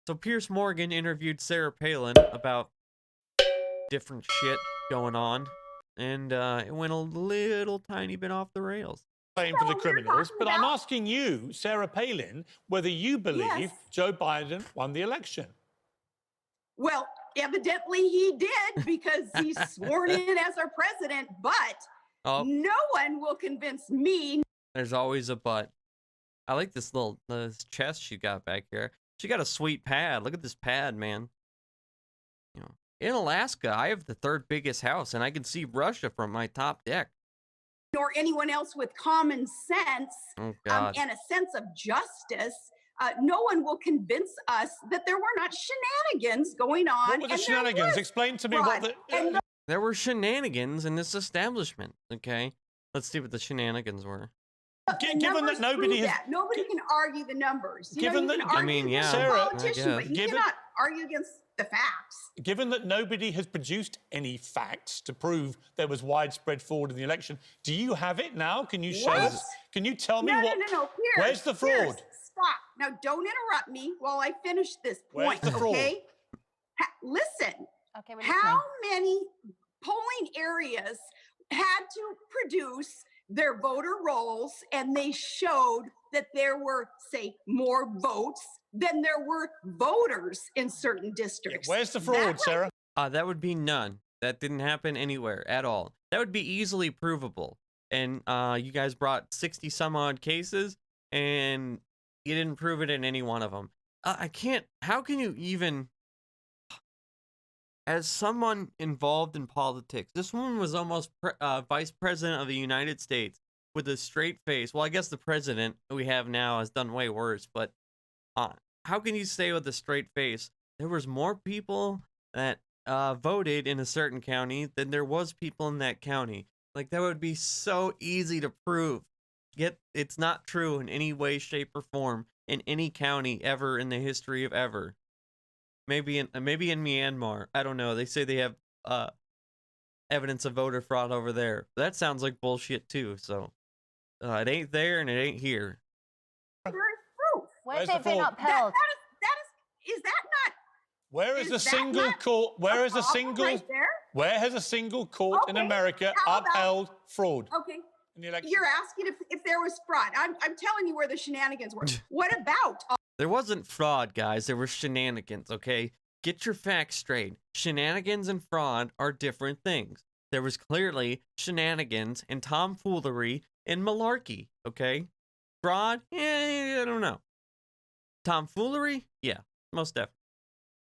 So Piers Morgan interviewed Sarah Palin about different shit going on, and it went a little tiny bit off the rails. Blame for the criminals, but I'm asking you, Sarah Palin, whether you believe Joe Biden won the election. Well, evidently he did because he's sworn in as our president, but no one will convince me. There's always a but. I like this little this chest she got back here. She got a sweet pad. Look at this pad, man. You know, in Alaska, I have the third biggest house, and I can see Russia from my top deck. Nor anyone else with common sense and a sense of justice. No one will convince us that there were not shenanigans going on. What were the shenanigans? Explain to me what the... There were shenanigans in this establishment, okay? Let's see what the shenanigans were. Given that nobody can argue the numbers. Given that, I mean, yeah, Sarah, but you cannot argue against the facts. Given that nobody has produced any facts to prove there was widespread fraud in the election, do you have it now? Can you show us? Can you tell me what? No. Piers, where's the fraud? Piers, stop. Now, don't interrupt me while I finish this point, where's the fraud? Okay? Listen. Okay, how many polling areas had to produce their voter rolls, and they showed that there were, say, more votes than there were voters in certain districts? Where's the fraud, Sarah? That would be none. That didn't happen anywhere at all. That would be easily provable. And you guys brought 60 some odd cases, and you didn't prove it in any one of them. I can't. How can you even, as someone involved in politics, this woman was almost vice president of the United States with a straight face. Well, I guess the president we have now has done way worse, but how can you say with a straight face there was more people that voted in a certain county than there was people in that county? Like, that would be so easy to prove. Yet it's not true in any way, shape, or form in any county ever in the history of ever. Maybe in Myanmar. I don't know. They say they have evidence of voter fraud over there. That sounds like bullshit too. So it ain't there and it ain't here. There is proof. Where's it been upheld? Is that not? Where is a single court? Where is a single? Right there? Where has a single court in America upheld fraud? Okay. In the election? You're asking if there was fraud. I'm telling you where the shenanigans were. What about? There wasn't fraud, guys. There were shenanigans, okay? Get your facts straight. Shenanigans and fraud are different things. There was clearly shenanigans and tomfoolery and malarkey, okay? Fraud? I don't know. Tomfoolery? Yeah, most definitely.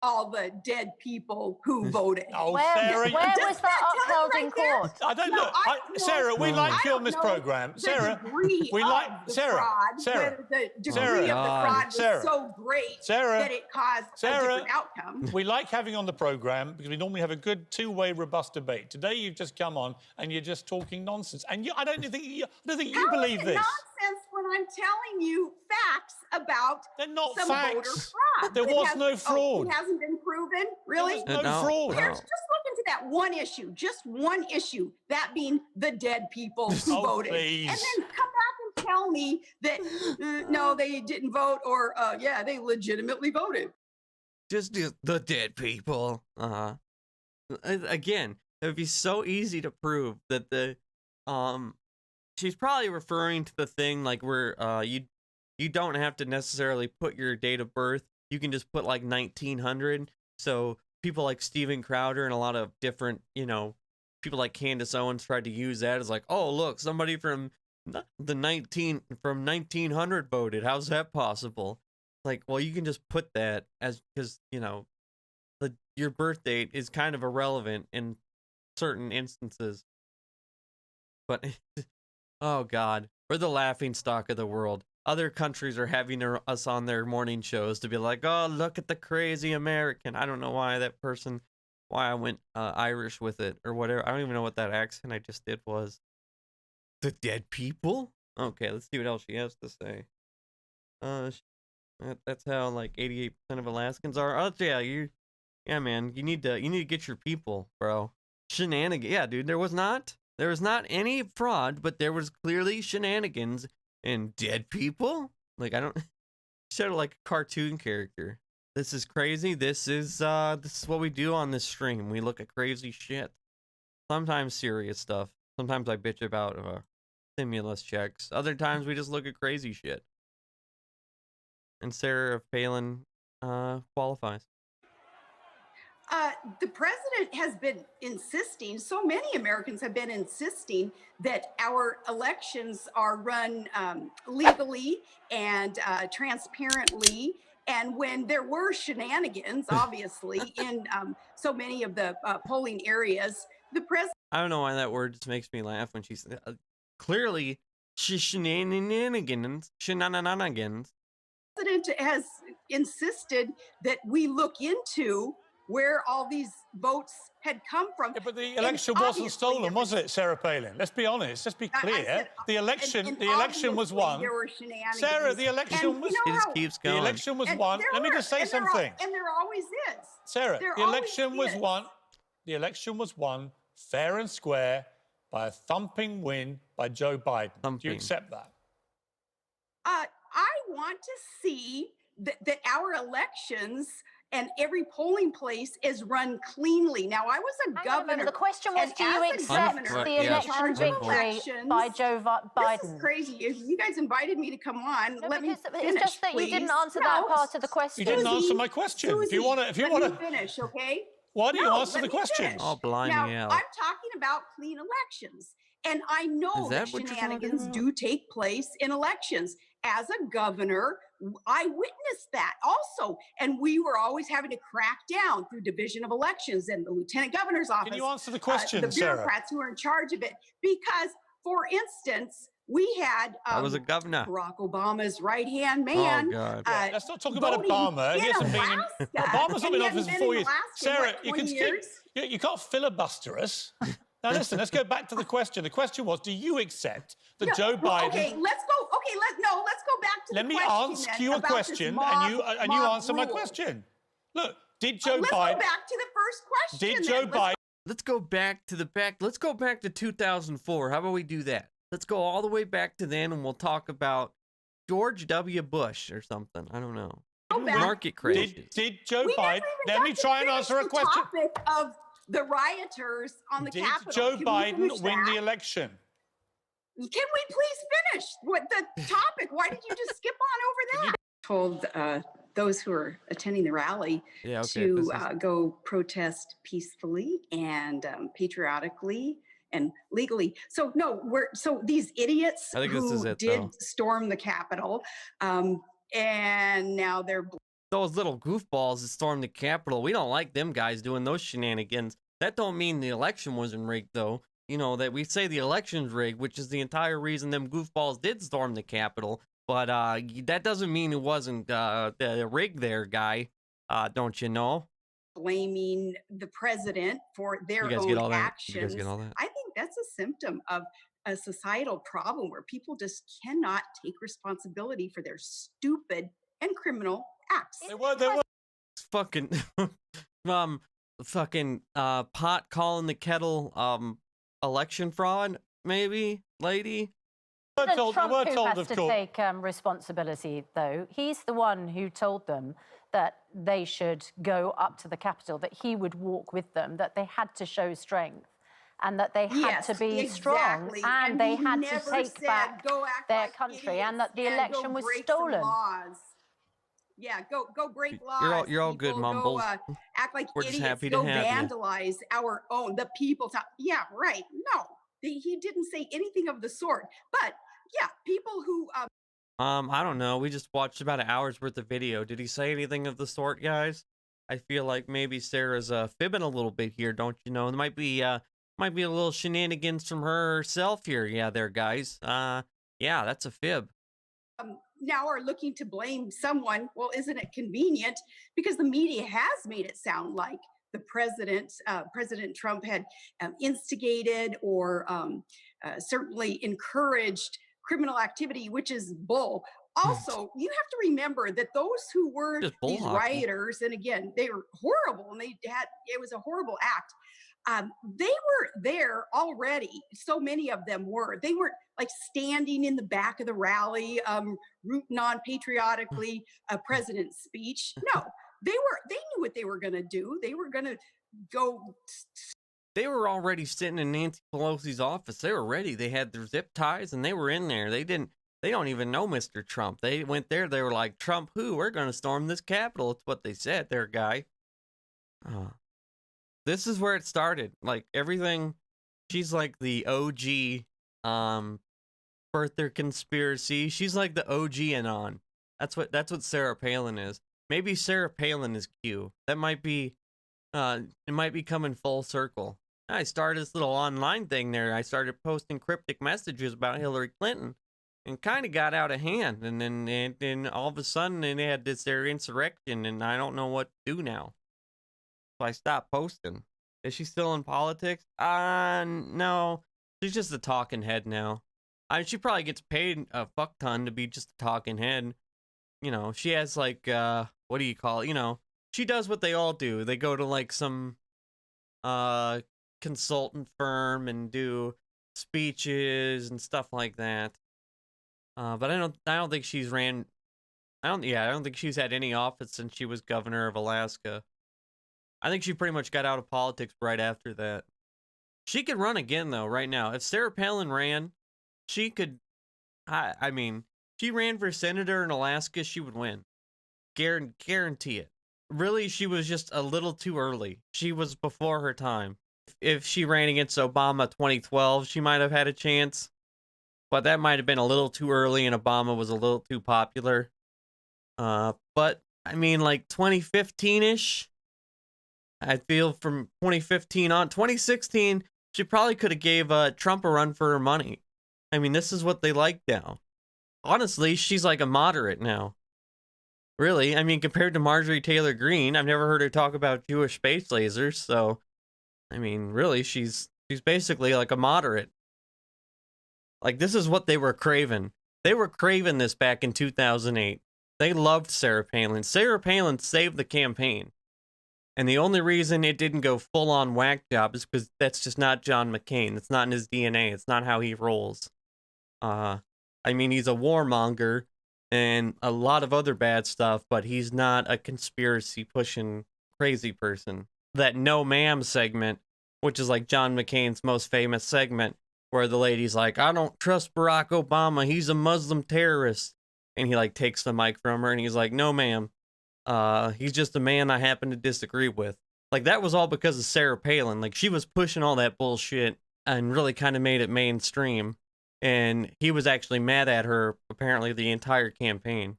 All the dead people who voted. Oh, where Sarah, was that upheld in court? I don't know. Sarah, we like you on this program. Sarah, we like Sarah. The degree of the fraud was so great that it caused a different outcome. We like having on the program because we normally have a good two-way, robust debate. Today, you've just come on and you're just talking nonsense. And I don't think you believe this. Nonsense when I'm telling you facts about some voter fraud. There was no fraud. It hasn't been proven, really? There was no fraud. Here's just look into that one issue, just one issue, that being the dead people who voted. Please. And then come back and tell me that, no, they didn't vote, or, yeah, they legitimately voted. Just the dead people. Again, it would be so easy to prove that she's probably referring to the thing like where you don't have to necessarily put your date of birth. You can just put like 1900. So people like Steven Crowder and a lot of different, people like Candace Owens tried to use that as like, oh, look, somebody from 1900 voted. How's that possible? Like, well, you can just put that as, because, your birth date is kind of irrelevant in certain instances. But oh God, we're the laughing stock of the world. Other countries are having us on their morning shows to be like, oh, look at the crazy American. I don't know why I went Irish with it or whatever. I don't even know what that accent I just did was. The dead people? Okay, let's see what else she has to say. That's how like 88% of Alaskans are. Oh yeah, man, you need to get your people, bro. Shenanigans. Yeah, dude, there was not any fraud, but there was clearly shenanigans and dead people. Like, I don't, sounded like a cartoon character. This is crazy. This is what we do on this stream. We look at crazy shit. Sometimes serious stuff. Sometimes I bitch about stimulus checks. Other times we just look at crazy shit. And Sarah Palin qualifies. The president has been insisting, so many Americans have been insisting that our elections are run legally and transparently. And when there were shenanigans, obviously, in so many of the polling areas, the president. I don't know why that word just makes me laugh when she's clearly shenanigans. The president has insisted that we look into where all these votes had come from. Yeah, but the election wasn't stolen, was it, Sarah Palin? Let's be honest. Let's be clear. The election was won. There were shenanigans. Sarah, the election was. It just keeps going. The election was won. Let me just say something. And there always is. Sarah, the election was won. The election was won fair and square by a thumping win by Joe Biden. Do you accept that? I want to see that our elections and every polling place is run cleanly. Now, I was a governor. The question was, do you accept the election victory by Joe Biden? This is crazy. If you guys invited me to come on, let me finish, it's just that you didn't answer that part of the question. You didn't answer my question. Susie, if you want to finish, okay? Why do you answer the question? Oh, blind me out. I'm talking about clean elections. And I know that shenanigans do take place in elections. As a governor, I witnessed that also. And we were always having to crack down through division of elections and the lieutenant governor's office. Can you answer the question, the bureaucrats who are in charge of it. Because, for instance, we had I was a governor. Barack Obama's right-hand man. Oh, God. Let's not talk about Obama. He hasn't been in, Obama's not been in office for 4 years. Sarah, you can't filibuster us. Now listen, let's go back to the question. The question was, do you accept that Joe Biden? Okay, let's go. Okay, let's go back to the question. Let me ask you a question, and you answer my question. Look, did Joe Biden? Let's go back to the first question. Did Joe Biden? Let's go back to the back. Let's go back to 2004. How about we do that? Let's go all the way back to then, and we'll talk about George W. Bush or something. I don't know. Market crashes. Did Joe Biden? Let me try and answer a question. Topic of the rioters on the Capitol. Did Joe Biden win the election? Can we please finish what the topic? Why did you just skip on over that? Told those who are attending the rally to go protest peacefully and patriotically and legally. So no, so these idiots who did storm the Capitol, and now they're those little goofballs that stormed the Capitol. We don't like them guys doing those shenanigans. That don't mean the election wasn't rigged, though. You know, that we say the election's rigged, which is the entire reason them goofballs did storm the Capitol. But that doesn't mean it wasn't rigged there, guy. Don't you know? Blaming the president for their own actions. You guys get all that? I think that's a symptom of a societal problem where people just cannot take responsibility for their stupid and criminal acts. They were fucking pot calling the kettle election fraud, maybe, lady. Trump who has to take responsibility, though. He's the one who told them that they should go up to the Capitol, that he would walk with them, that they had to show strength, and that they had to be strong, and they had to take back their country, and that the election was stolen. Yeah, go break laws. You're all good, Mumbles. Go, act like We're idiots. just happy to go have vandalize our own, the people. Yeah, right. No, he didn't say anything of the sort. But yeah, people who. I don't know. We just watched about an hour's worth of video. Did he say anything of the sort, guys? I feel like maybe Sarah's fibbing a little bit here, don't you know? There might be a little shenanigans from herself here. Yeah, there, guys. Yeah, that's a fib. Now are looking to blame someone. Well, isn't it convenient? Because the media has made it sound like the President Trump had instigated or certainly encouraged criminal activity, which is bull. Also, you have to remember that those who were these rioters, and again, they were horrible, and it was a horrible act. They were there already. So many of them were. They weren't like standing in the back of the rally, rooting on patriotically a president's speech. No, They knew what they were going to do. They were going to go. They were already sitting in Nancy Pelosi's office. They were ready. They had their zip ties and they were in there. They don't even know Mr. Trump. They went there. They were like, Trump who? We're going to storm this Capitol. It's what they said, their guy. This is where it started. Like everything, she's like the OG birther conspiracy. She's like the OG anon. That's what Sarah Palin is. Maybe Sarah Palin is Q. That might be it might be coming full circle. I started this little online thing there. I started posting cryptic messages about Hillary Clinton and kind of got out of hand. And then all of a sudden they had this their insurrection and I don't know what to do now. So I stopped posting. Is she still in politics? No. She's just a talking head now. She probably gets paid a fuck ton to be just a talking head. You know, she has like, what do you call it? You know, she does what they all do. They go to like some consultant firm and do speeches and stuff like that. But I don't think she's ran. I don't think she's had any office since she was governor of Alaska. I think she pretty much got out of politics right after that. She could run again though right now. If Sarah Palin ran, she could. I mean, she ran for senator in Alaska, she would win. Guarantee it. Really, she was just a little too early. She was before her time. If she ran against Obama 2012, she might have had a chance. But that might have been a little too early and Obama was a little too popular. But, I mean, like 2015-ish, I feel from 2015 on. 2016, she probably could have gave Trump a run for her money. I mean, this is what they like now. Honestly, she's like a moderate now. Really, I mean, compared to Marjorie Taylor Greene, I've never heard her talk about Jewish space lasers, so, I mean, really, she's basically like a moderate. Like, this is what they were craving. They were craving this back in 2008. They loved Sarah Palin. Sarah Palin saved the campaign. And the only reason it didn't go full-on whack job is because that's just not John McCain. It's not in his DNA. It's not how he rolls. I mean, he's a warmonger and a lot of other bad stuff, but he's not a conspiracy-pushing crazy person. That No Ma'am segment, which is like John McCain's most famous segment, where the lady's like, I don't trust Barack Obama. He's a Muslim terrorist. And he like takes the mic from her and he's like, no, ma'am. He's just a man I happen to disagree with. Like, that was all because of Sarah Palin. Like, she was pushing all that bullshit and really kind of made it mainstream. And he was actually mad at her, apparently, the entire campaign.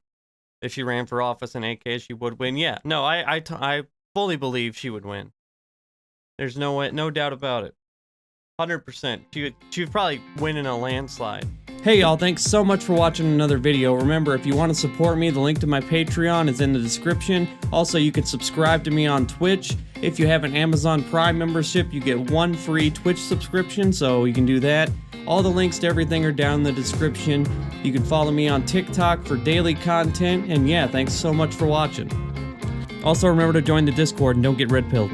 If she ran for office in AK, she would win. Yeah, no, I fully believe she would win. There's no doubt about it. 100%. She would probably win in a landslide. Hey y'all, thanks so much for watching another video. Remember, if you want to support me, the link to my Patreon is in the description. Also, you can subscribe to me on Twitch. If you have an Amazon Prime membership, you get one free Twitch subscription, so you can do that. All the links to everything are down in the description. You can follow me on TikTok for daily content, and yeah, thanks so much for watching. Also, remember to join the Discord and don't get red-pilled.